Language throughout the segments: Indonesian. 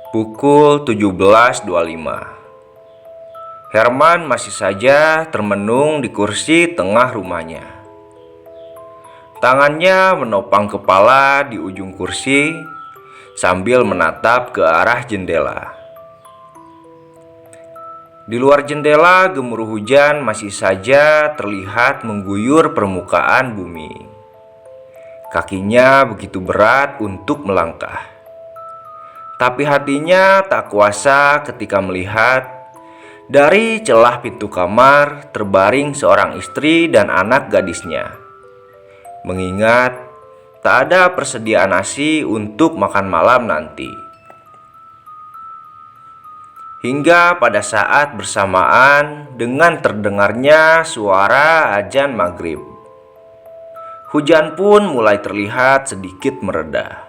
Pukul 17.25. Herman masih saja termenung di kursi tengah rumahnya. Tangannya menopang kepala di ujung kursi sambil menatap ke arah jendela. Di luar jendela, gemuruh hujan masih saja terlihat mengguyur permukaan bumi. Kakinya begitu berat untuk melangkah. Tapi hatinya tak kuasa ketika melihat dari celah pintu kamar terbaring seorang istri dan anak gadisnya. Mengingat tak ada persediaan nasi untuk makan malam nanti. Hingga pada saat bersamaan dengan terdengarnya suara adzan maghrib, hujan pun mulai terlihat sedikit mereda.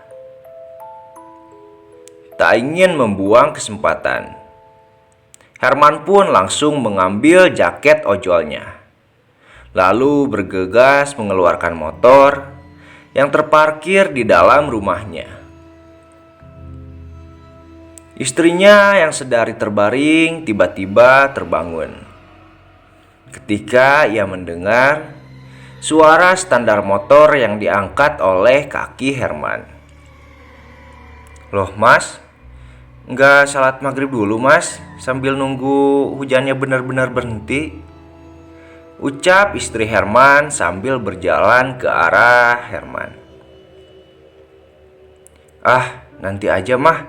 Tak ingin membuang kesempatan, Herman pun langsung mengambil jaket ojolnya, lalu bergegas mengeluarkan motor yang terparkir di dalam rumahnya. Istrinya yang sedari terbaring tiba-tiba terbangun ketika ia mendengar suara standar motor yang diangkat oleh kaki Herman. "Loh mas, nggak salat maghrib dulu mas, sambil nunggu hujannya benar-benar berhenti?" ucap istri Herman sambil berjalan ke arah Herman. "Ah, nanti aja mah,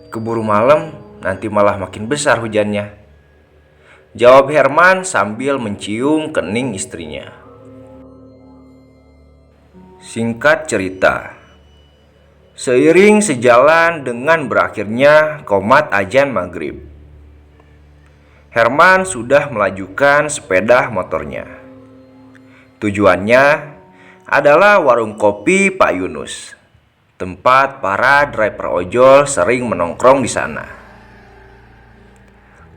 keburu malam, nanti malah makin besar hujannya," jawab Herman sambil mencium kening istrinya. Singkat cerita, seiring sejalan dengan berakhirnya qomat adzan maghrib, Herman sudah melajukan sepeda motornya. Tujuannya adalah warung kopi Pak Yunus, tempat para driver ojol sering menongkrong di sana.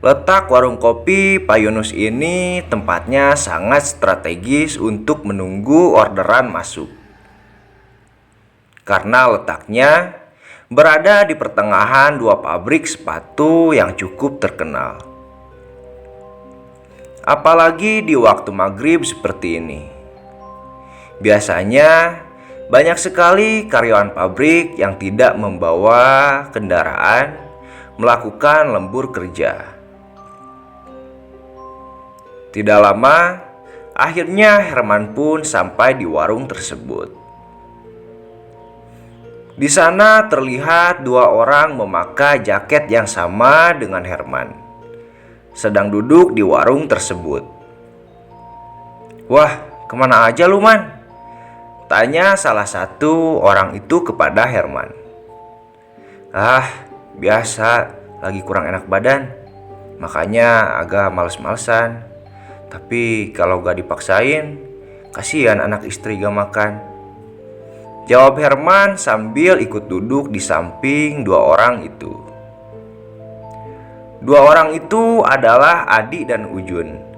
Letak warung kopi Pak Yunus ini tempatnya sangat strategis untuk menunggu orderan masuk. Karena letaknya berada di pertengahan dua pabrik sepatu yang cukup terkenal. Apalagi di waktu maghrib seperti ini. Biasanya banyak sekali karyawan pabrik yang tidak membawa kendaraan melakukan lembur kerja. Tidak lama, akhirnya Herman pun sampai di warung tersebut. Di sana terlihat dua orang memakai jaket yang sama dengan Herman, sedang duduk di warung tersebut. "Wah, kemana aja lu man?" tanya salah satu orang itu kepada Herman. "Ah, biasa, lagi kurang enak badan, makanya agak males-malesan. Tapi kalau gak dipaksain, kasihan anak istri gak makan," jawab Herman sambil ikut duduk di samping dua orang itu. Dua orang itu adalah Adi dan Ujun.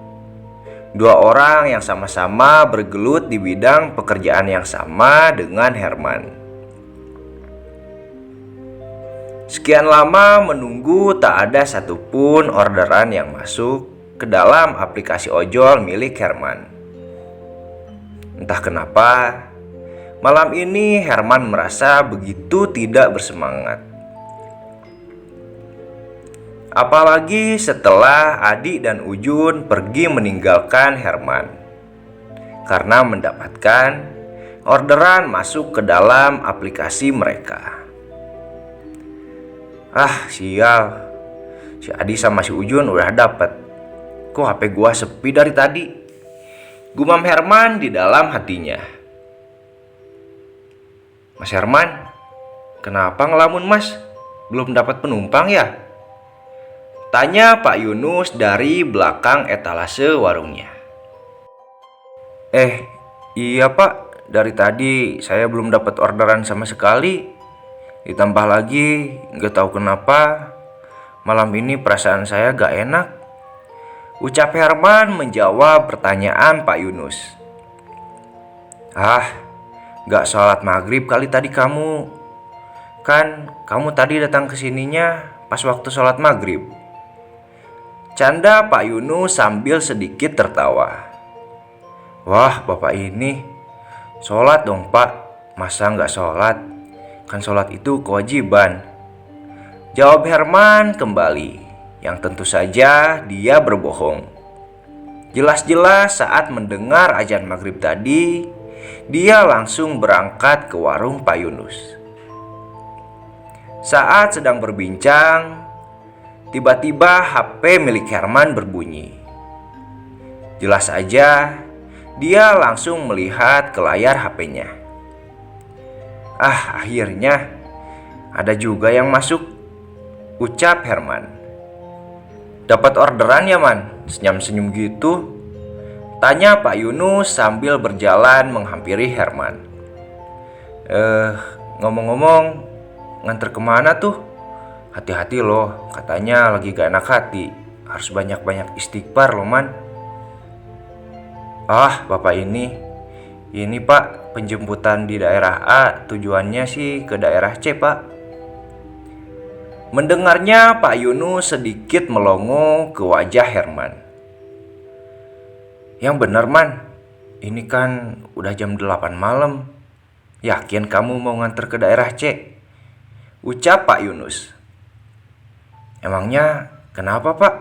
Dua orang yang sama-sama bergelut di bidang pekerjaan yang sama dengan Herman. Sekian lama menunggu tak ada satupun orderan yang masuk ke dalam aplikasi ojol milik Herman. Entah kenapa, malam ini Herman merasa begitu tidak bersemangat. Apalagi setelah Adi dan Ujun pergi meninggalkan Herman karena mendapatkan orderan masuk ke dalam aplikasi mereka. "Ah, sial, si Adi sama si Ujun udah dapet. Kok HP gua sepi dari tadi?" gumam Herman di dalam hatinya. "Mas Herman, kenapa ngelamun mas? Belum dapat penumpang ya?" tanya Pak Yunus dari belakang etalase warungnya. Iya pak, dari tadi saya belum dapat orderan sama sekali. Ditambah lagi, gak tahu kenapa malam ini perasaan saya gak enak," ucap Herman menjawab pertanyaan Pak Yunus. "Ah, gak sholat maghrib kali tadi kamu. Kan kamu tadi datang ke sininya pas waktu sholat maghrib. Canda Pak Yunus sambil sedikit tertawa. Wah, bapak ini sholat dong pak. Masa nggak sholat? Kan sholat itu kewajiban. Jawab Herman kembali, yang tentu saja dia berbohong. Jelas-jelas saat mendengar azan maghrib tadi, dia langsung berangkat ke warung Pak Yunus. Saat sedang berbincang, tiba-tiba HP milik Herman berbunyi. Jelas aja, dia langsung melihat ke layar HP-nya. Ah, akhirnya ada juga yang masuk, ucap Herman. Dapat orderan ya man? Senyum-senyum gitu, tanya Pak Yunus sambil berjalan menghampiri Herman. Ngomong-ngomong, nganter kemana tuh? Hati-hati loh, katanya lagi gak enak hati. Harus banyak-banyak istighfar loh man. Ah, bapak ini pak, penjemputan di daerah A, tujuannya sih ke daerah C pak. Mendengarnya Pak Yunus sedikit melongo ke wajah Herman. Yang bener man, ini kan udah jam 8 malam. Yakin kamu mau nganter ke daerah C? Ucap Pak Yunus. Emangnya kenapa pak?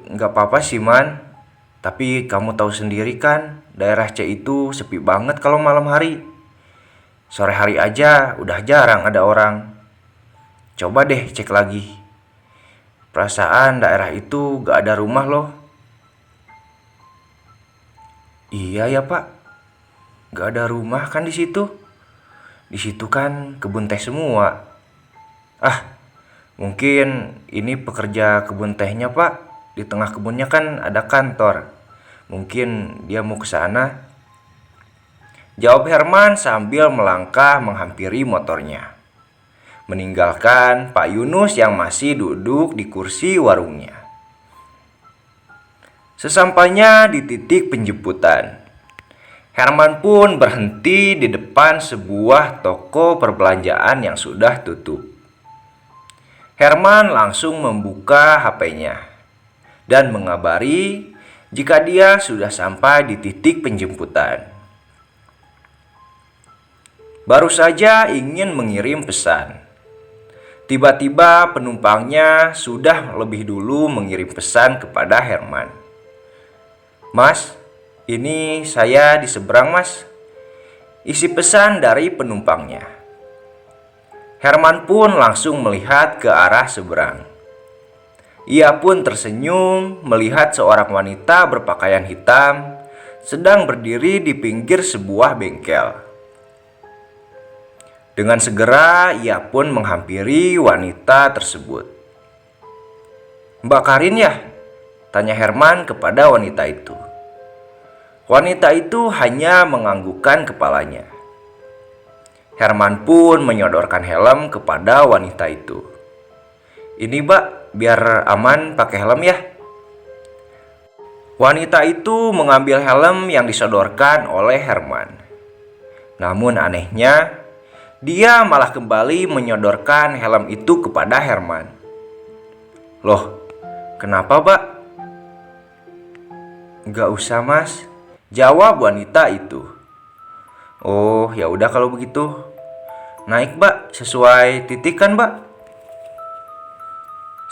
Nggak apa-apa sih man. Tapi kamu tahu sendiri kan, daerah C itu sepi banget kalau malam hari. Sore hari aja udah jarang ada orang. Coba deh cek lagi. Perasaan daerah itu gak ada rumah loh. Iya ya pak, gak ada rumah kan di situ. Di situ kan kebun teh semua. Ah, mungkin ini pekerja kebun tehnya pak. Di tengah kebunnya kan ada kantor. Mungkin dia mau ke sana. Jawab Herman sambil melangkah menghampiri motornya, meninggalkan Pak Yunus yang masih duduk di kursi warungnya. Sesampainya di titik penjemputan, Herman pun berhenti di depan sebuah toko perbelanjaan yang sudah tutup. Herman langsung membuka HP-nya dan mengabari jika dia sudah sampai di titik penjemputan. Baru saja ingin mengirim pesan, tiba-tiba penumpangnya sudah lebih dulu mengirim pesan kepada Herman. Mas, ini saya di seberang mas. Isi pesan dari penumpangnya. Herman pun langsung melihat ke arah seberang. Ia pun tersenyum melihat seorang wanita berpakaian hitam sedang berdiri di pinggir sebuah bengkel. Dengan segera ia pun menghampiri wanita tersebut. Mbak Karin ya? Tanya Herman kepada wanita itu. Wanita itu hanya menganggukkan kepalanya. Herman pun menyodorkan helm kepada wanita itu. Ini mbak, biar aman pakai helm ya. Wanita itu mengambil helm yang disodorkan oleh Herman. Namun anehnya, dia malah kembali menyodorkan helm itu kepada Herman. Loh, kenapa, Mbak? Gak usah, Mas. Jawab wanita itu. Oh, ya udah kalau begitu. Naik, Mbak, sesuai titik kan, Mbak?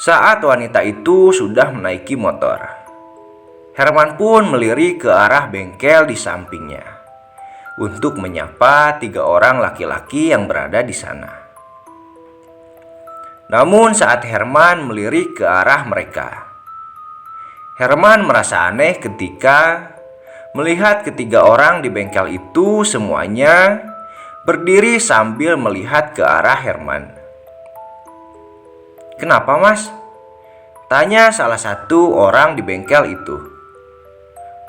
Saat wanita itu sudah menaiki motor, Herman pun melirik ke arah bengkel di sampingnya untuk menyapa 3 orang laki-laki yang berada di sana. Namun saat Herman melirik ke arah mereka, Herman merasa aneh ketika melihat ketiga orang di bengkel itu semuanya berdiri sambil melihat ke arah Herman. Kenapa mas? Tanya salah satu orang di bengkel itu.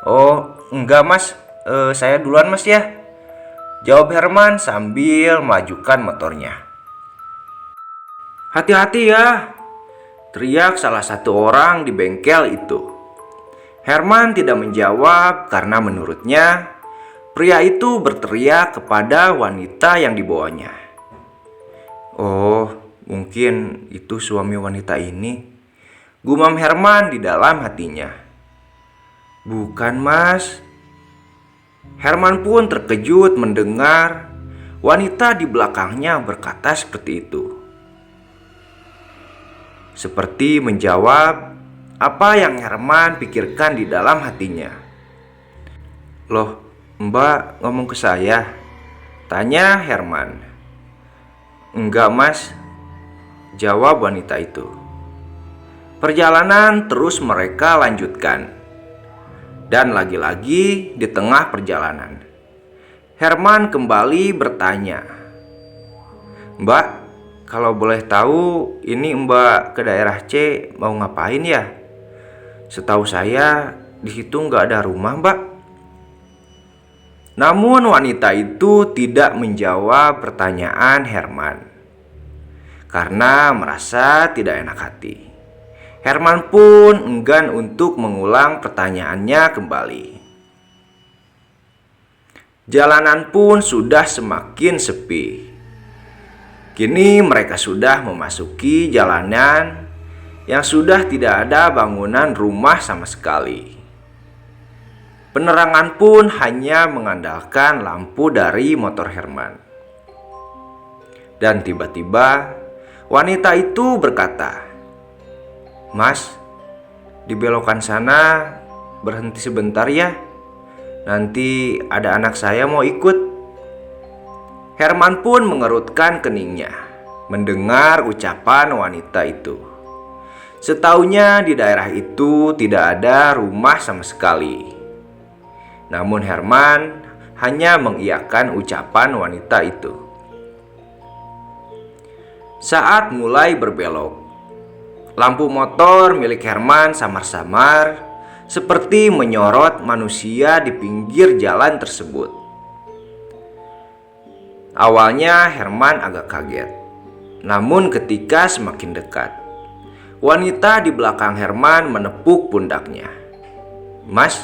Oh enggak mas, saya duluan mas ya. Jawab Herman sambil melajukan motornya. Hati-hati ya, teriak salah satu orang di bengkel itu. Herman tidak menjawab karena menurutnya Pria itu berteriak kepada wanita yang dibawanya. Oh, mungkin itu suami wanita ini, gumam Herman di dalam hatinya. Bukan, Mas. Herman pun terkejut mendengar wanita di belakangnya berkata seperti itu. Seperti menjawab apa yang Herman pikirkan di dalam hatinya. Loh, Mbak ngomong ke saya? Tanya Herman. Enggak, Mas, jawab wanita itu. Perjalanan terus mereka lanjutkan. Dan lagi-lagi di tengah perjalanan, Herman kembali bertanya, Mbak, kalau boleh tahu, ini Mbak ke daerah C mau ngapain ya? Setahu saya di situ nggak ada rumah, Mbak. Namun wanita itu tidak menjawab pertanyaan Herman karena merasa tidak enak hati. Herman pun enggan untuk mengulang pertanyaannya kembali. Jalanan pun sudah semakin sepi. Kini mereka sudah memasuki jalanan yang sudah tidak ada bangunan rumah sama sekali. Penerangan pun hanya mengandalkan lampu dari motor Herman. Dan tiba-tiba wanita itu berkata, Mas, di belokan sana berhenti sebentar ya. Nanti ada anak saya mau ikut. Herman pun mengerutkan keningnya mendengar ucapan wanita itu. Setaunya di daerah itu tidak ada rumah sama sekali. Namun Herman hanya mengiyakan ucapan wanita itu. Saat mulai berbelok, lampu motor milik Herman samar-samar seperti menyorot manusia di pinggir jalan tersebut. Awalnya Herman agak kaget. Namun ketika semakin dekat, wanita di belakang Herman menepuk pundaknya. Mas,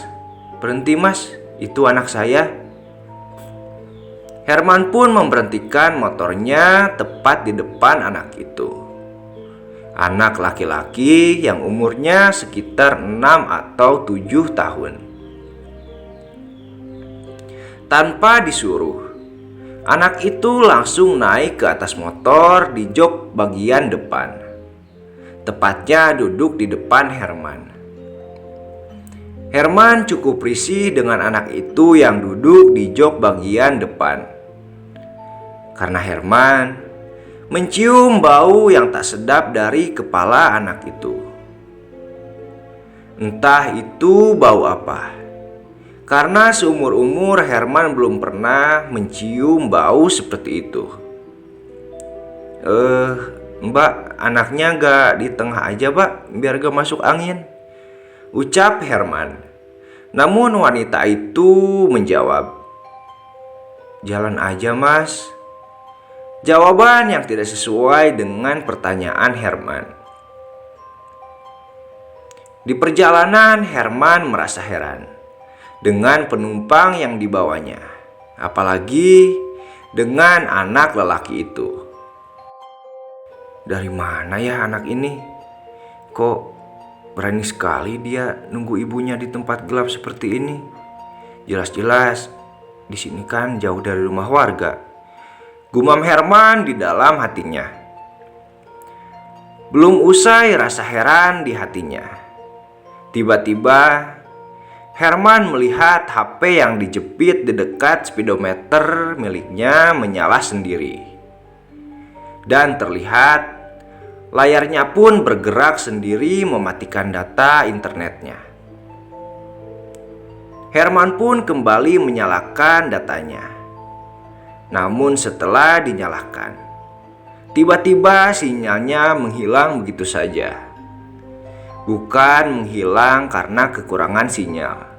berhenti Mas, itu anak saya. Herman pun memberhentikan motornya tepat di depan anak itu. Anak laki-laki yang umurnya sekitar 6 atau 7 tahun. Tanpa disuruh, anak itu langsung naik ke atas motor di jok bagian depan. Tepatnya duduk di depan Herman. Herman cukup risih dengan anak itu yang duduk di jok bagian depan. Karena Herman mencium bau yang tak sedap dari kepala anak itu. Entah itu bau apa, karena seumur-umur Herman belum pernah mencium bau seperti itu. Mbak, anaknya gak di tengah aja, Mbak, biar gak masuk angin, ucap Herman. Namun wanita itu menjawab, jalan aja Mas. Jawaban yang tidak sesuai dengan pertanyaan Herman. Di perjalanan Herman merasa heran dengan penumpang yang dibawanya, apalagi dengan anak lelaki itu. Dari mana ya anak ini? Kok berani sekali dia nunggu ibunya di tempat gelap seperti ini? Jelas-jelas di sini kan jauh dari rumah warga, gumam Herman di dalam hatinya. Belum usai rasa heran di hatinya, tiba-tiba Herman melihat HP yang dijepit di dekat speedometer miliknya menyala sendiri. Dan terlihat layarnya pun bergerak sendiri mematikan data internetnya. Herman pun kembali menyalakan datanya. Namun setelah dinyalakan, tiba-tiba sinyalnya menghilang begitu saja. Bukan menghilang karena kekurangan sinyal,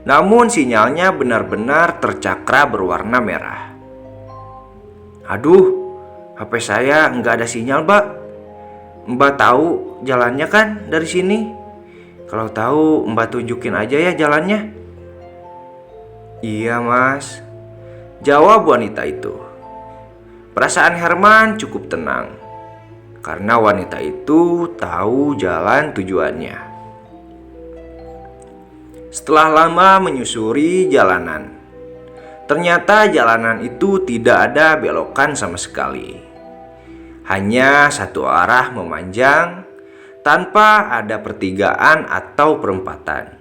namun sinyalnya benar-benar tercakra berwarna merah. Aduh, HP saya nggak ada sinyal, Mbak. Mbak tahu jalannya kan dari sini? Kalau tahu Mbak tunjukin aja ya jalannya. Iya mas, jawab wanita itu. Perasaan Herman cukup tenang karena wanita itu tahu jalan tujuannya. Setelah lama menyusuri jalanan, ternyata jalanan itu tidak ada belokan sama sekali. Hanya satu arah memanjang tanpa ada pertigaan atau perempatan.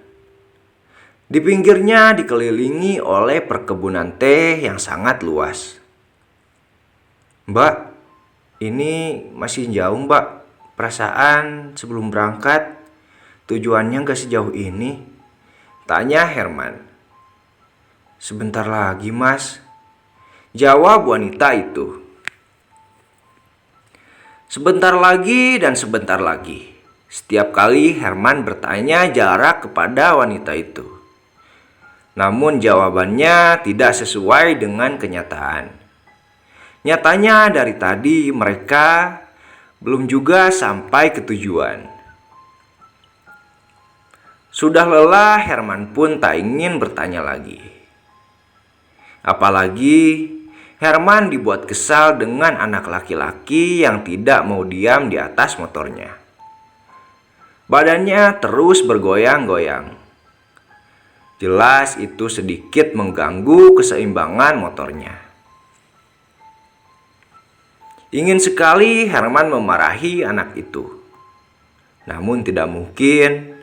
Di pinggirnya dikelilingi oleh perkebunan teh yang sangat luas. Mbak, ini masih jauh mbak. Perasaan sebelum berangkat tujuannya gak sejauh ini, tanya Herman. Sebentar lagi mas, jawab wanita itu. Sebentar lagi dan sebentar lagi. Setiap kali Herman bertanya jarak kepada wanita itu. Namun jawabannya tidak sesuai dengan kenyataan. Nyatanya dari tadi mereka belum juga sampai ke tujuan. Sudah lelah, Herman pun tak ingin bertanya lagi. Apalagi Herman dibuat kesal dengan anak laki-laki yang tidak mau diam di atas motornya. Badannya terus bergoyang-goyang. Jelas itu sedikit mengganggu keseimbangan motornya. Ingin sekali Herman memarahi anak itu. Namun tidak mungkin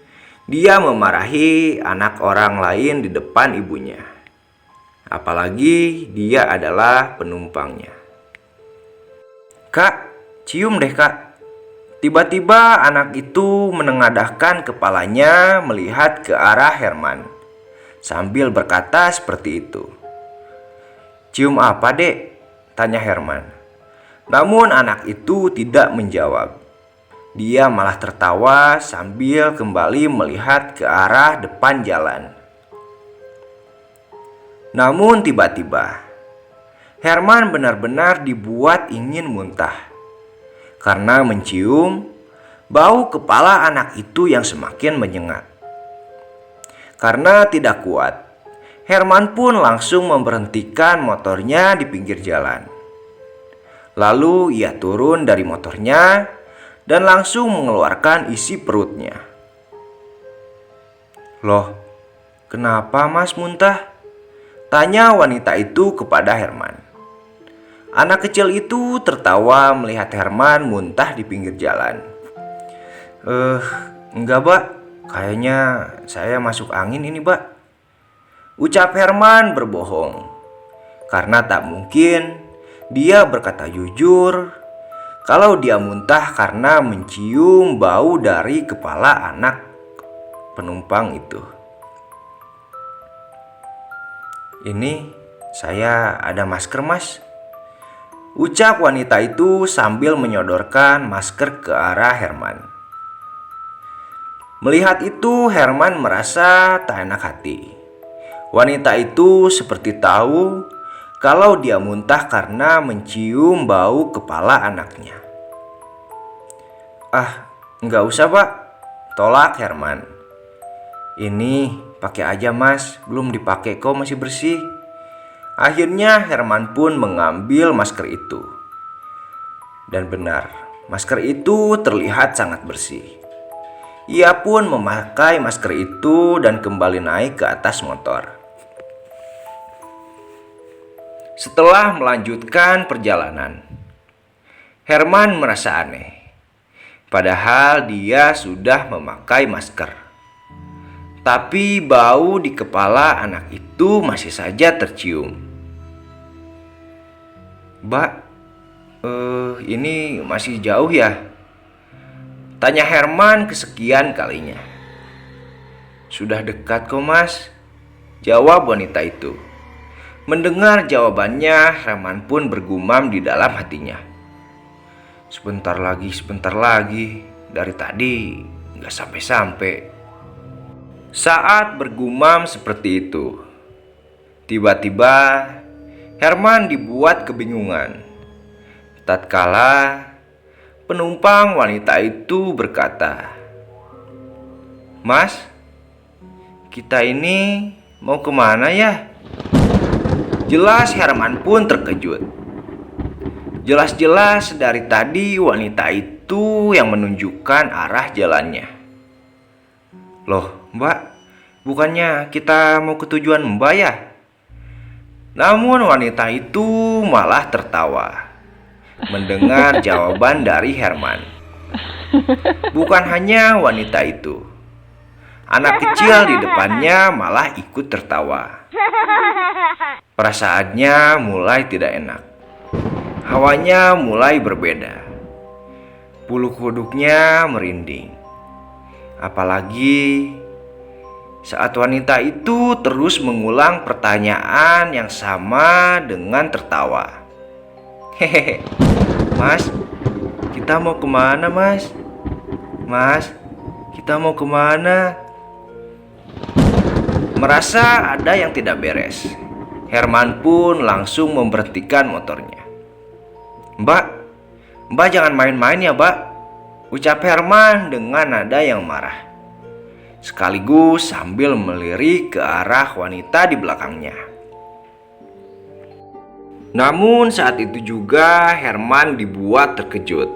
dia memarahi anak orang lain di depan ibunya. Apalagi dia adalah penumpangnya. Kak, cium deh kak. Tiba-tiba anak itu menengadahkan kepalanya melihat ke arah Herman sambil berkata seperti itu. Cium apa dek? Tanya Herman. Namun anak itu tidak menjawab. Dia malah tertawa sambil kembali melihat ke arah depan jalan. Namun tiba-tiba Herman benar-benar dibuat ingin muntah karena mencium bau kepala anak itu yang semakin menyengat. Karena tidak kuat, Herman pun langsung memberhentikan motornya di pinggir jalan. Lalu ia turun dari motornya dan langsung mengeluarkan isi perutnya. Loh, kenapa mas muntah? Tanya wanita itu kepada Herman. Anak kecil itu tertawa melihat Herman muntah di pinggir jalan. Enggak, Mbak. Kayaknya saya masuk angin ini, Mbak. Ucap Herman berbohong. Karena tak mungkin dia berkata jujur kalau dia muntah karena mencium bau dari kepala anak penumpang itu. Ini saya ada masker, Mas. Ucap wanita itu sambil menyodorkan masker ke arah Herman. Melihat itu, Herman merasa tak enak hati. Wanita itu seperti tahu kalau dia muntah karena mencium bau kepala anaknya. Enggak usah pak, tolak Herman. Ini pakai aja mas, belum dipakai kok masih bersih. Akhirnya Herman pun mengambil masker itu. Dan benar, masker itu terlihat sangat bersih. Ia pun memakai masker itu dan kembali naik ke atas motor. Setelah melanjutkan perjalanan, Herman merasa aneh. Padahal dia sudah memakai masker. Tapi bau di kepala anak itu masih saja tercium. Mbak, ini masih jauh ya? Tanya Herman kesekian kalinya. Sudah dekat kok mas, jawab wanita itu. Mendengar jawabannya, Herman pun bergumam di dalam hatinya. Sebentar lagi, dari tadi gak sampai-sampai. Saat bergumam seperti itu, tiba-tiba Herman dibuat kebingungan. Tatkala penumpang wanita itu berkata, "Mas, kita ini mau kemana ya?" Jelas Herman pun terkejut. Jelas-jelas dari tadi wanita itu yang menunjukkan arah jalannya. Loh, Mbak, bukannya kita mau ke tujuan Mbak ya? Namun wanita itu malah tertawa mendengar jawaban dari Herman. Bukan hanya wanita itu, anak kecil di depannya malah ikut tertawa. Perasaannya mulai tidak enak. Hawanya mulai berbeda. Bulu kuduknya merinding. Apalagi saat wanita itu terus mengulang pertanyaan yang sama dengan tertawa. Hehehe, Mas, kita mau kemana, Mas? Mas, kita mau kemana? Merasa ada yang tidak beres, Herman pun langsung memberhentikan motornya. Mbak jangan main-main ya, Mbak, ucap Herman dengan nada yang marah, sekaligus sambil melirik ke arah wanita di belakangnya. Namun saat itu juga Herman dibuat terkejut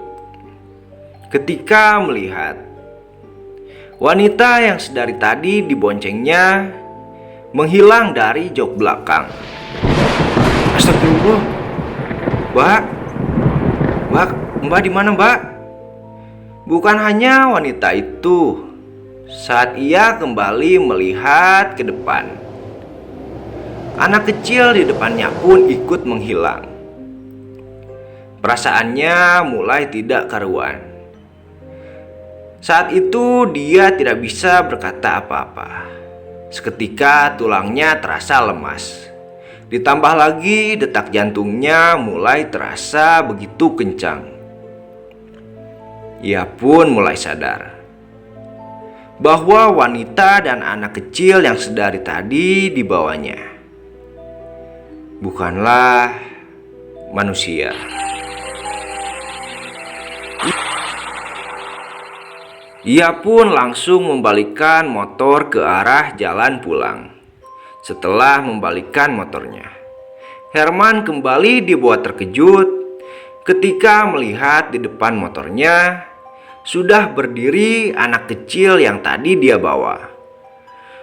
ketika melihat wanita yang sedari tadi diboncengnya menghilang dari jok belakang. Astagfirullah. Mbak di mana, Mbak? Bukan hanya wanita itu. Saat ia kembali melihat ke depan, anak kecil di depannya pun ikut menghilang. Perasaannya mulai tidak karuan. Saat itu dia tidak bisa berkata apa-apa. Seketika tulangnya terasa lemas. Ditambah lagi detak jantungnya mulai terasa begitu kencang. Ia pun mulai sadar bahwa wanita dan anak kecil yang sedari tadi dibawanya bukanlah manusia. Ia pun langsung membalikkan motor ke arah jalan pulang. Setelah membalikkan motornya, Herman kembali dibuat terkejut ketika melihat di depan motornya sudah berdiri anak kecil yang tadi dia bawa.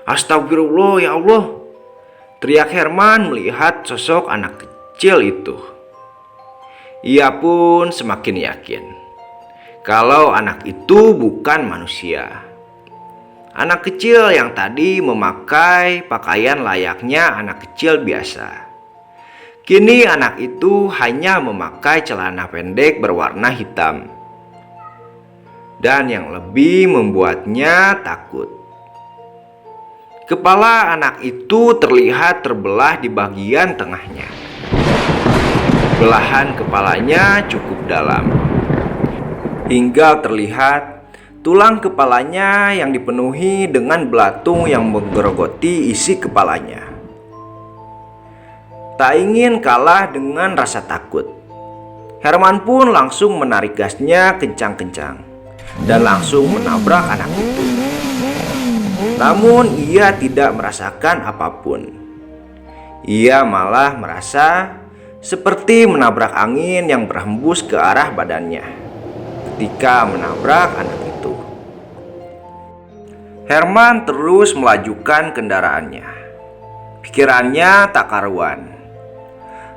Astagfirullah, ya Allah, teriak Herman melihat sosok anak kecil itu. Ia pun semakin yakin kalau anak itu bukan manusia. Anak kecil yang tadi memakai pakaian layaknya anak kecil biasa. Kini anak itu hanya memakai celana pendek berwarna hitam. Dan yang lebih membuatnya takut, kepala anak itu terlihat terbelah di bagian tengahnya. Belahan kepalanya cukup dalam, hingga terlihat tulang kepalanya yang dipenuhi dengan belatung yang menggerogoti isi kepalanya. Tak ingin kalah dengan rasa takut, Herman pun langsung menarik gasnya kencang-kencang dan langsung menabrak anak itu. Namun ia tidak merasakan apapun. Ia malah merasa seperti menabrak angin yang berhembus ke arah badannya ketika menabrak anak itu. Herman terus melajukan kendaraannya. Pikirannya tak karuan.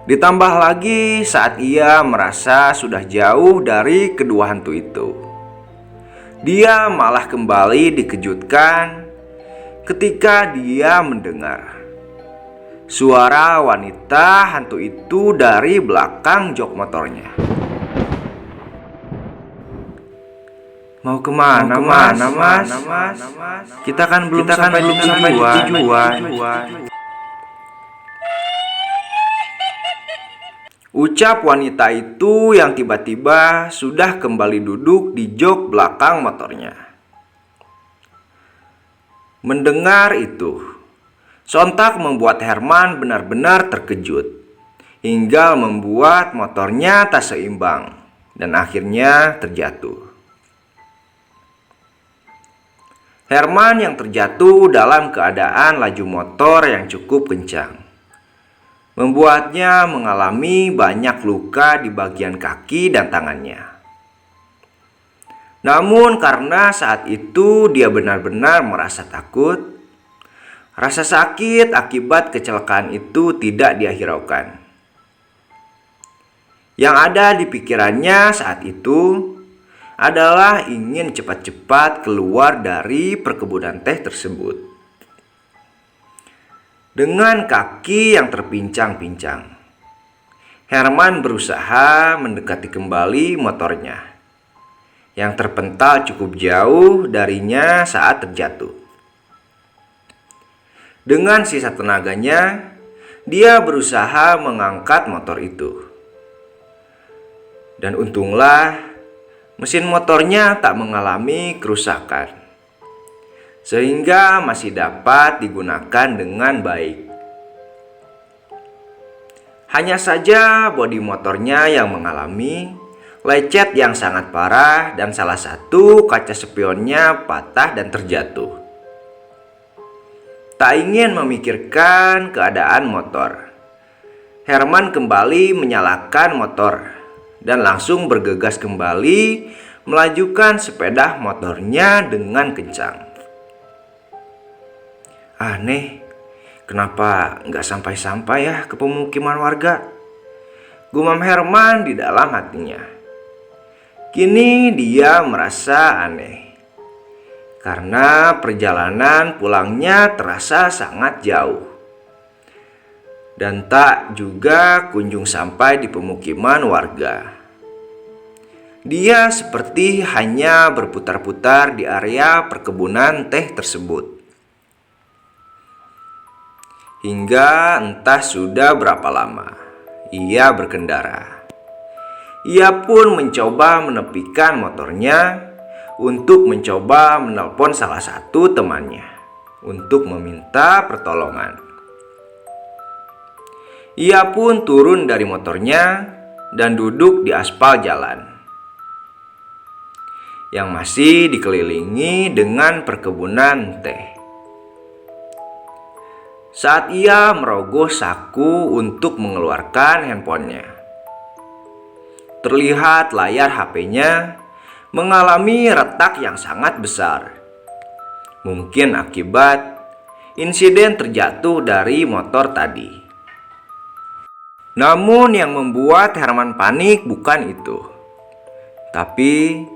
Ditambah lagi saat ia merasa sudah jauh dari kedua hantu itu, dia malah kembali dikejutkan ketika dia mendengar suara wanita hantu itu dari belakang jok motornya. Mau kemana, Mas? Kita kan belum sampai di tujuan. Ucap wanita itu yang tiba-tiba sudah kembali duduk di jok belakang motornya. Mendengar itu, sontak membuat Herman benar-benar terkejut, hingga membuat motornya tak seimbang dan akhirnya terjatuh. Herman yang terjatuh dalam keadaan laju motor yang cukup kencang membuatnya mengalami banyak luka di bagian kaki dan tangannya. Namun karena saat itu dia benar-benar merasa takut, rasa sakit akibat kecelakaan itu tidak dia hiraukan. Yang ada di pikirannya saat itu adalah ingin cepat-cepat keluar dari perkebunan teh tersebut. Dengan kaki yang terpincang-pincang, Herman berusaha mendekati kembali motornya yang terpental cukup jauh darinya saat terjatuh. Dengan sisa tenaganya, dia berusaha mengangkat motor itu. Dan untunglah mesin motornya tak mengalami kerusakan, sehingga masih dapat digunakan dengan baik. Hanya saja bodi motornya yang mengalami lecet yang sangat parah dan salah satu kaca spionnya patah dan terjatuh. Tak ingin memikirkan keadaan motor, Herman kembali menyalakan motor dan langsung bergegas kembali melajukan sepeda motornya dengan kencang. Aneh, kenapa nggak sampai-sampai ya ke pemukiman warga? Gumam Herman di dalam hatinya. Kini dia merasa aneh, karena perjalanan pulangnya terasa sangat jauh dan tak juga kunjung sampai di pemukiman warga. Dia seperti hanya berputar-putar di area perkebunan teh tersebut. Hingga entah sudah berapa lama ia berkendara. Ia pun mencoba menepikan motornya untuk mencoba menelpon salah satu temannya untuk meminta pertolongan. Ia pun turun dari motornya dan duduk di aspal jalan yang masih dikelilingi dengan perkebunan teh. Saat ia merogoh saku untuk mengeluarkan handphonenya, terlihat layar HP-nya mengalami retak yang sangat besar. Mungkin akibat insiden terjatuh dari motor tadi. Namun yang membuat Herman panik bukan itu, tapi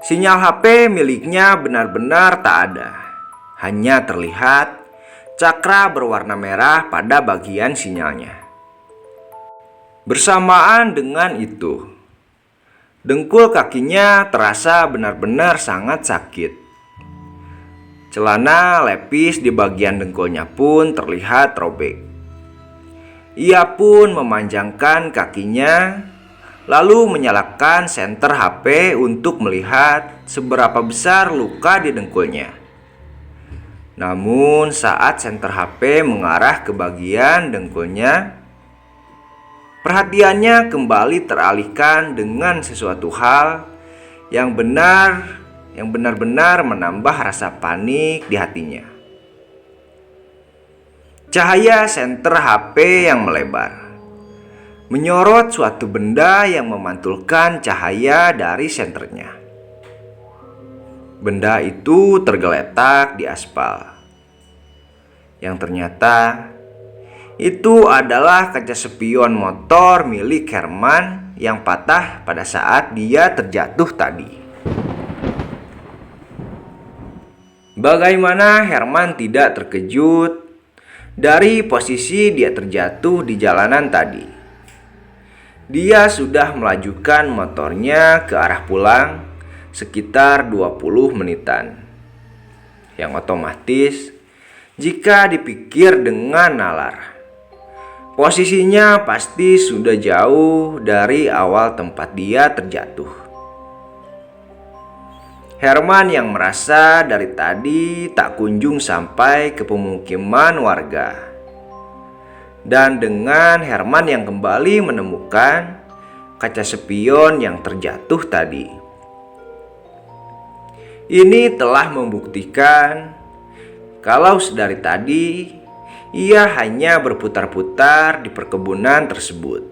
sinyal HP miliknya benar-benar tak ada. Hanya terlihat cakra berwarna merah pada bagian sinyalnya. Bersamaan dengan itu, dengkul kakinya terasa benar-benar sangat sakit. Celana lepis di bagian dengkulnya pun terlihat robek. Ia pun memanjangkan kakinya, lalu menyalakan senter HP untuk melihat seberapa besar luka di dengkulnya. Namun saat senter HP mengarah ke bagian dengkulnya, perhatiannya kembali teralihkan dengan sesuatu hal yang benar-benar menambah rasa panik di hatinya. Cahaya senter HP yang melebar menyorot suatu benda yang memantulkan cahaya dari senternya. Benda itu tergeletak di aspal, yang ternyata itu adalah kaca spion motor milik Herman yang patah pada saat dia terjatuh tadi. Bagaimana Herman tidak terkejut dari posisi dia terjatuh di jalanan tadi? Dia sudah melajukan motornya ke arah pulang sekitar 20 menitan. Yang otomatis jika dipikir dengan nalar, posisinya pasti sudah jauh dari awal tempat dia terjatuh. Herman yang merasa dari tadi tak kunjung sampai ke pemukiman warga. Dan dengan Herman yang kembali menemukan kaca spion yang terjatuh tadi, ini telah membuktikan kalau sedari tadi Ia hanya berputar-putar di perkebunan tersebut.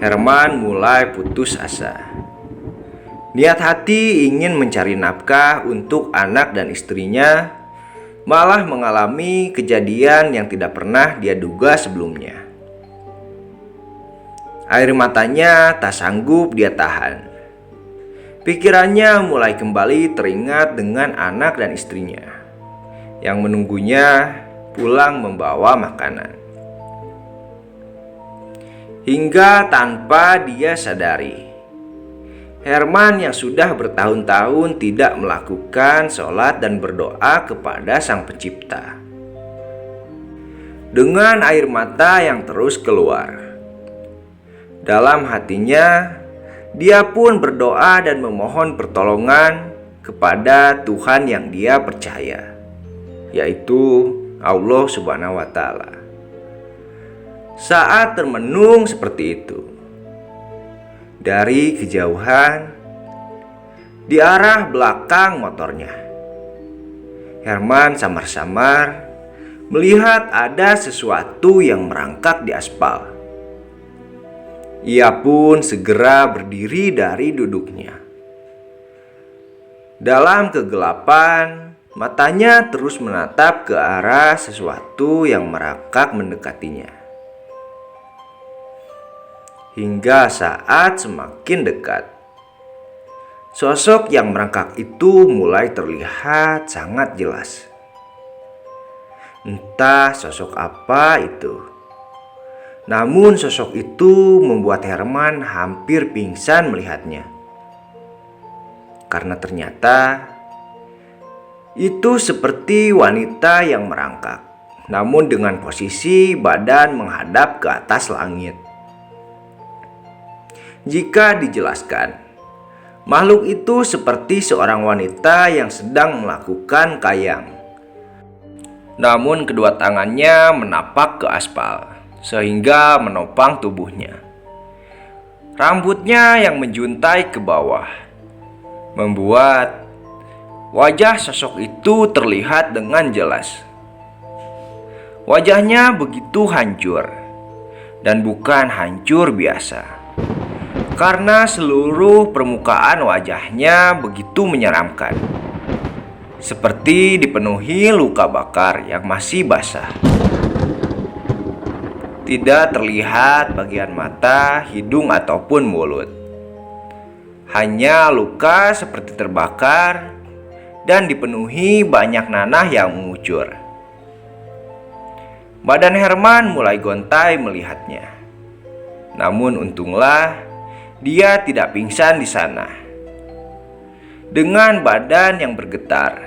Herman mulai putus asa. Niat hati ingin mencari nafkah untuk anak dan istrinya, malah mengalami kejadian yang tidak pernah dia duga sebelumnya. Air matanya tak sanggup dia tahan. Pikirannya mulai kembali teringat dengan anak dan istrinya yang menunggunya pulang membawa makanan. Hingga tanpa dia sadari, Herman yang sudah bertahun-tahun tidak melakukan sholat dan berdoa kepada Sang Pencipta. Dengan air mata yang terus keluar, dalam hatinya dia pun berdoa dan memohon pertolongan kepada Tuhan yang dia percaya, yaitu Allah Subhanahu wa Ta'ala. Saat termenung seperti itu, dari kejauhan, di arah belakang motornya, Herman samar-samar melihat ada sesuatu yang merangkak di aspal. Ia pun segera berdiri dari duduknya. Dalam kegelapan, matanya terus menatap ke arah sesuatu yang merangkak mendekatinya. Hingga saat semakin dekat, sosok yang merangkak itu mulai terlihat sangat jelas. Entah sosok apa itu, namun sosok itu membuat Herman hampir pingsan melihatnya. Karena ternyata itu seperti wanita yang merangkak, namun dengan posisi badan menghadap ke atas langit. Jika dijelaskan, makhluk itu seperti seorang wanita yang sedang melakukan kayang. Namun kedua tangannya menapak ke aspal, sehingga menopang tubuhnya. Rambutnya yang menjuntai ke bawah membuat wajah sosok itu terlihat dengan jelas. Wajahnya begitu hancur, dan bukan hancur biasa, karena seluruh permukaan wajahnya begitu menyeramkan, seperti dipenuhi luka bakar yang masih basah. Tidak terlihat bagian mata, hidung, ataupun mulut. Hanya luka seperti terbakar dan dipenuhi banyak nanah yang mengucur. Badan Herman mulai gontai melihatnya. Namun untunglah dia tidak pingsan di sana. Dengan badan yang bergetar,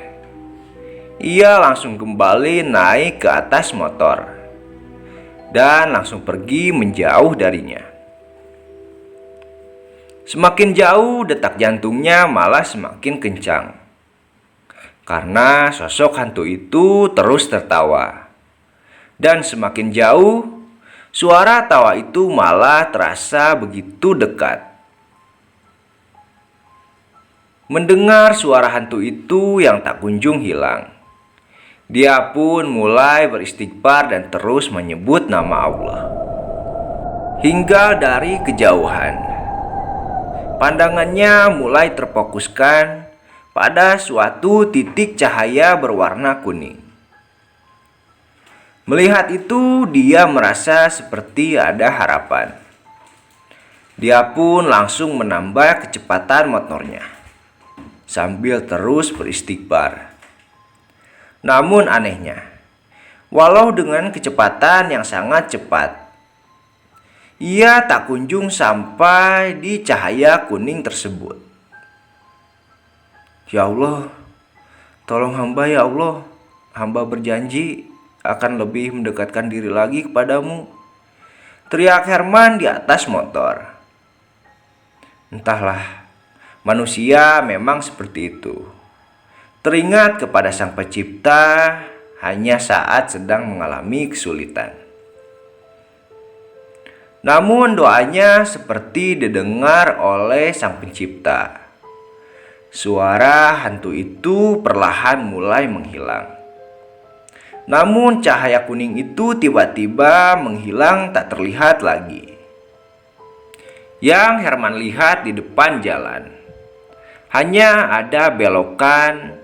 ia langsung kembali naik ke atas motor dan langsung pergi menjauh darinya. Semakin jauh detak jantungnya malah semakin kencang, karena sosok hantu itu terus tertawa. Dan semakin jauh, suara tawa itu malah terasa begitu dekat. Mendengar suara hantu itu yang tak kunjung hilang, dia pun mulai beristighfar dan terus menyebut nama Allah. Hingga dari kejauhan, pandangannya mulai terfokuskan pada suatu titik cahaya berwarna kuning. Melihat itu, dia merasa seperti ada harapan. Dia pun langsung menambah kecepatan motornya sambil terus beristighfar. Namun anehnya, walau dengan kecepatan yang sangat cepat, ia tak kunjung sampai di cahaya kuning tersebut. Ya Allah, tolong hamba ya Allah. Hamba berjanji akan lebih mendekatkan diri lagi kepadamu, teriak Herman di atas motor. Entahlah, manusia memang seperti itu. Teringat kepada Sang Pencipta hanya saat sedang mengalami kesulitan. Namun doanya seperti didengar oleh Sang Pencipta. Suara hantu itu perlahan mulai menghilang. Namun cahaya kuning itu tiba-tiba menghilang tak terlihat lagi. Yang Herman lihat di depan jalan hanya ada belokan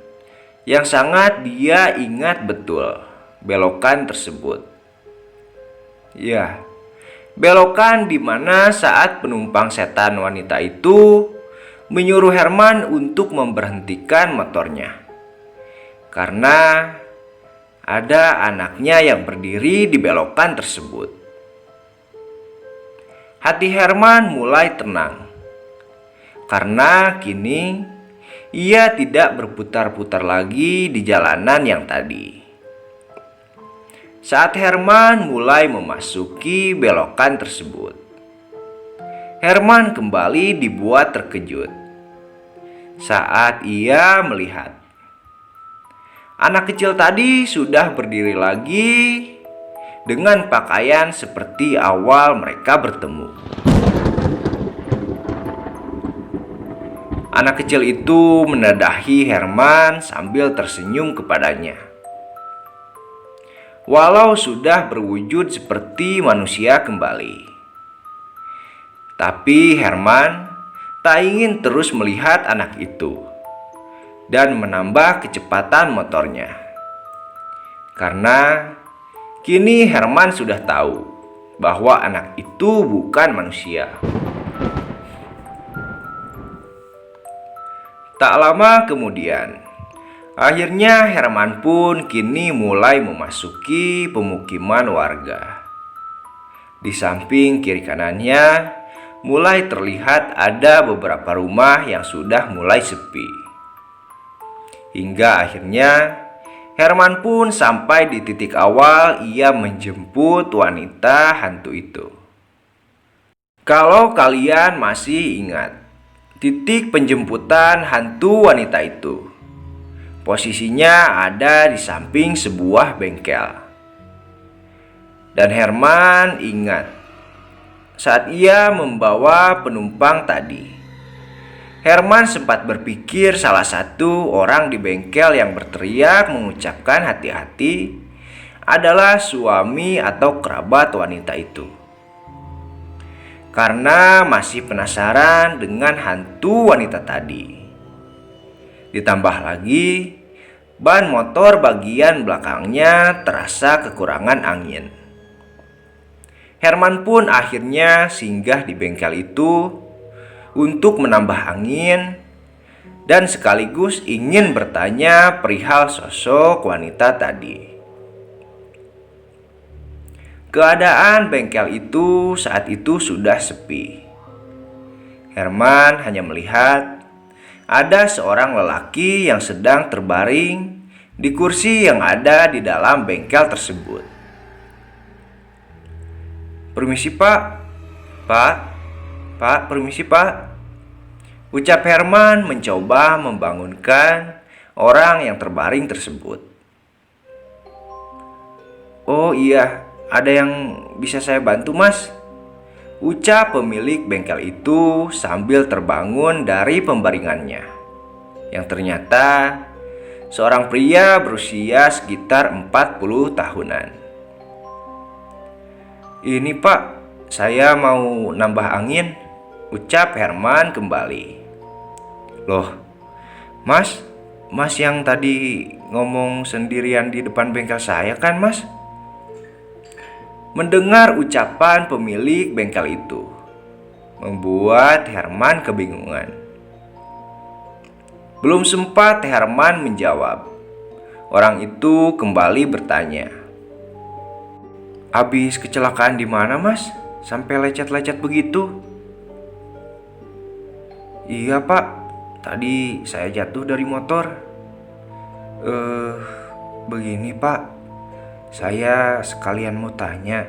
yang sangat dia ingat betul. Belokan tersebut, ya, belokan di mana saat penumpang setan wanita itu menyuruh Herman untuk memberhentikan motornya karena ada anaknya yang berdiri di belokan tersebut. Hati Herman mulai tenang karena kini ia tidak berputar-putar lagi di jalanan yang tadi. Saat Herman mulai memasuki belokan tersebut, Herman kembali dibuat terkejut saat ia melihat anak kecil tadi sudah berdiri lagi dengan pakaian seperti awal mereka bertemu. Anak kecil itu menadahi Herman sambil tersenyum kepadanya. Walau sudah berwujud seperti manusia kembali, tapi Herman tak ingin terus melihat anak itu dan menambah kecepatan motornya. Karena kini Herman sudah tahu bahwa anak itu bukan manusia. Tak lama kemudian, akhirnya Herman pun kini mulai memasuki pemukiman warga. Di samping kiri kanannya mulai terlihat ada beberapa rumah yang sudah mulai sepi. Hingga akhirnya Herman pun sampai di titik awal ia menjemput wanita hantu itu. Kalau kalian masih ingat titik penjemputan hantu wanita itu, posisinya ada di samping sebuah bengkel. Dan Herman ingat saat ia membawa penumpang tadi, Herman sempat berpikir salah satu orang di bengkel yang berteriak mengucapkan hati-hati adalah suami atau kerabat wanita itu. Karena masih penasaran dengan hantu wanita tadi. Ditambah lagi, ban motor bagian belakangnya terasa kekurangan angin. Herman pun akhirnya singgah di bengkel itu untuk menambah angin dan sekaligus ingin bertanya perihal sosok wanita tadi. Keadaan bengkel itu saat itu sudah sepi. Herman hanya melihat ada seorang lelaki yang sedang terbaring di kursi yang ada di dalam bengkel tersebut. "Permisi pak, pak, permisi pak," ucap Herman mencoba membangunkan orang yang terbaring tersebut. "Oh iya, ada yang bisa saya bantu mas?" ucap pemilik bengkel itu sambil terbangun dari pembaringannya, yang ternyata seorang pria berusia sekitar 40 tahunan. "Ini pak, saya mau nambah angin," ucap Herman kembali. "Loh, mas yang tadi ngomong sendirian di depan bengkel saya kan mas?" Mendengar ucapan pemilik bengkel itu membuat Herman kebingungan. Belum sempat Herman menjawab, orang itu kembali bertanya, "Habis kecelakaan di mana mas? Sampai lecet-lecet begitu?" "Iya pak, tadi saya jatuh dari motor." Begini pak, saya sekalian mau tanya,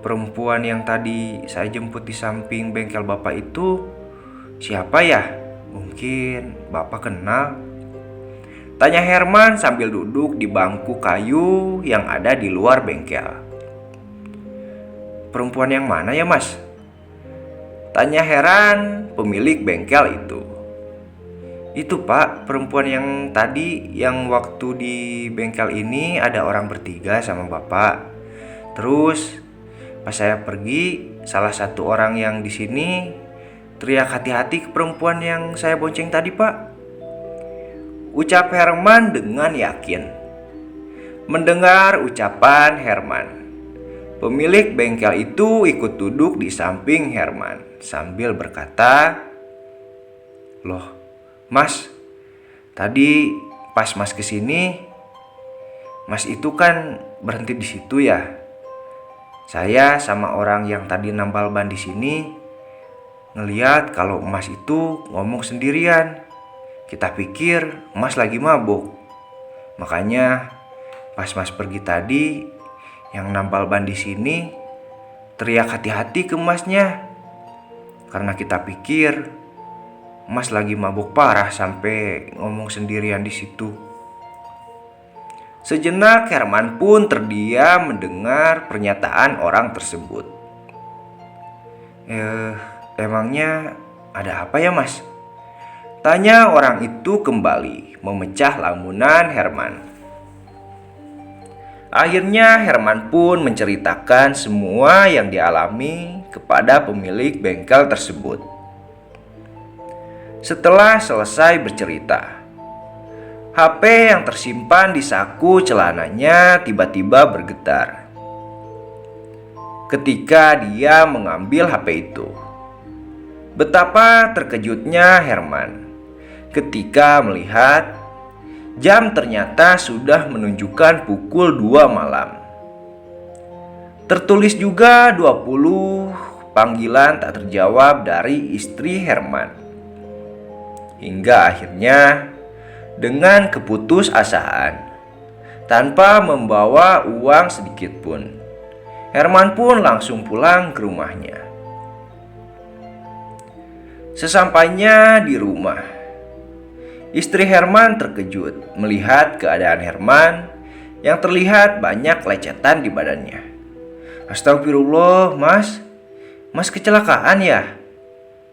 perempuan yang tadi saya jemput di samping bengkel bapak itu siapa ya? Mungkin bapak kenal?" tanya Herman sambil duduk di bangku kayu yang ada di luar bengkel. "Perempuan yang mana ya mas?" tanya heran pemilik bengkel itu. Itu Pak, perempuan yang tadi yang waktu di bengkel ini ada orang bertiga sama Bapak. Terus pas saya pergi, salah satu orang yang di sini teriak hati-hati ke perempuan yang saya bonceng tadi Pak. Ucap Herman dengan yakin. Mendengar ucapan Herman, pemilik bengkel itu ikut duduk di samping Herman sambil berkata, "Loh, Mas, tadi pas Mas kesini, Mas itu kan berhenti di situ ya. Saya sama orang yang tadi nambal ban di sini ngeliat kalau Mas itu ngomong sendirian. Kita pikir Mas lagi mabuk. Makanya pas Mas pergi tadi, yang nambal ban di sini teriak hati-hati ke Masnya. Karena kita pikir Mas lagi mabuk parah sampai ngomong sendirian di situ." Sejenak Herman pun terdiam mendengar pernyataan orang tersebut. Emangnya ada apa ya Mas? Tanya orang itu kembali, memecah lamunan Herman. Akhirnya Herman pun menceritakan semua yang dialami kepada pemilik bengkel tersebut. Setelah selesai bercerita, HP yang tersimpan di saku celananya tiba-tiba bergetar. Ketika dia mengambil HP itu, betapa terkejutnya Herman ketika melihat jam ternyata sudah menunjukkan pukul 2 malam. Tertulis juga 20 panggilan tak terjawab dari istri Herman. Hingga akhirnya dengan keputusasaan, tanpa membawa uang sedikit pun, Herman pun langsung pulang ke rumahnya. Sesampainya di rumah, istri Herman terkejut melihat keadaan Herman yang terlihat banyak lecetan di badannya. "Astagfirullah, Mas. Mas kecelakaan ya?"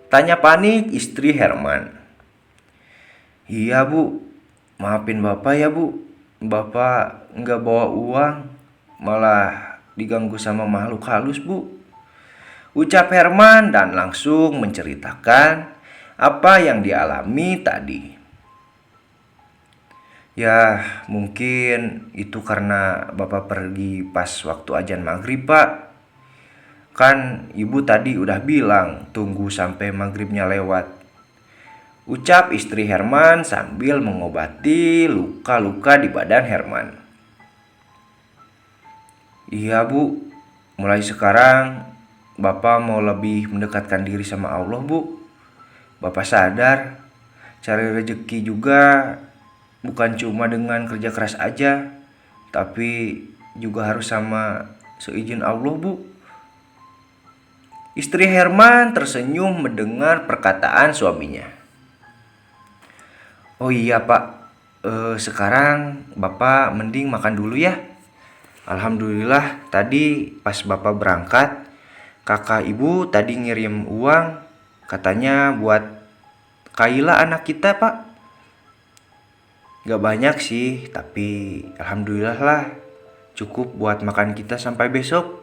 tanya panik istri Herman. "Iya Bu, maafin Bapak ya Bu. Bapak nggak bawa uang, malah diganggu sama makhluk halus Bu," ucap Herman dan langsung menceritakan apa yang dialami tadi. "Ya mungkin itu karena Bapak pergi pas waktu azan maghrib Pak. Kan Ibu tadi udah bilang tunggu sampai maghribnya lewat," ucap istri Herman sambil mengobati luka-luka di badan Herman. "Iya Bu, mulai sekarang Bapak mau lebih mendekatkan diri sama Allah Bu. Bapak sadar cari rezeki juga bukan cuma dengan kerja keras aja, tapi juga harus sama seizin Allah Bu." Istri Herman tersenyum mendengar perkataan suaminya. "Oh iya Pak, sekarang Bapak mending makan dulu ya. Alhamdulillah tadi pas Bapak berangkat, kakak Ibu tadi ngirim uang, katanya buat Kaila anak kita Pak. Gak banyak sih, tapi alhamdulillah lah, cukup buat makan kita sampai besok."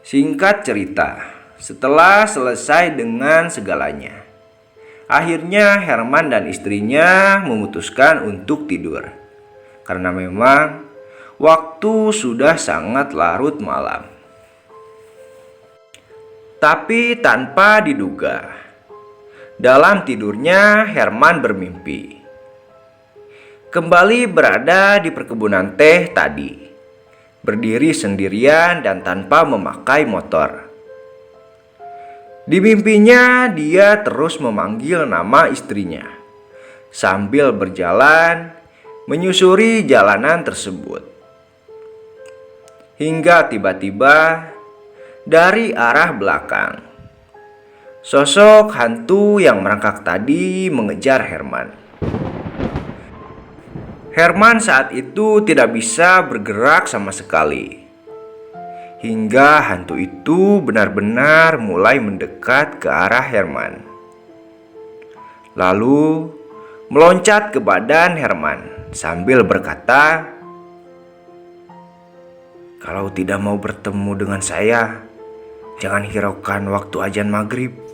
Singkat cerita, setelah selesai dengan segalanya, akhirnya Herman dan istrinya memutuskan untuk tidur. Karena memang waktu sudah sangat larut malam. Tapi tanpa diduga, dalam tidurnya Herman bermimpi kembali berada di perkebunan teh tadi, berdiri sendirian dan tanpa memakai motor. Di mimpinya dia terus memanggil nama istrinya sambil berjalan menyusuri jalanan tersebut. Hingga tiba-tiba dari arah belakang, sosok hantu yang merangkak tadi mengejar Herman. Herman saat itu tidak bisa bergerak sama sekali. Hingga hantu itu benar-benar mulai mendekat ke arah Herman. lalu meloncat ke badan Herman sambil berkata, "Kalau tidak mau bertemu dengan saya, jangan hiraukan waktu azan maghrib."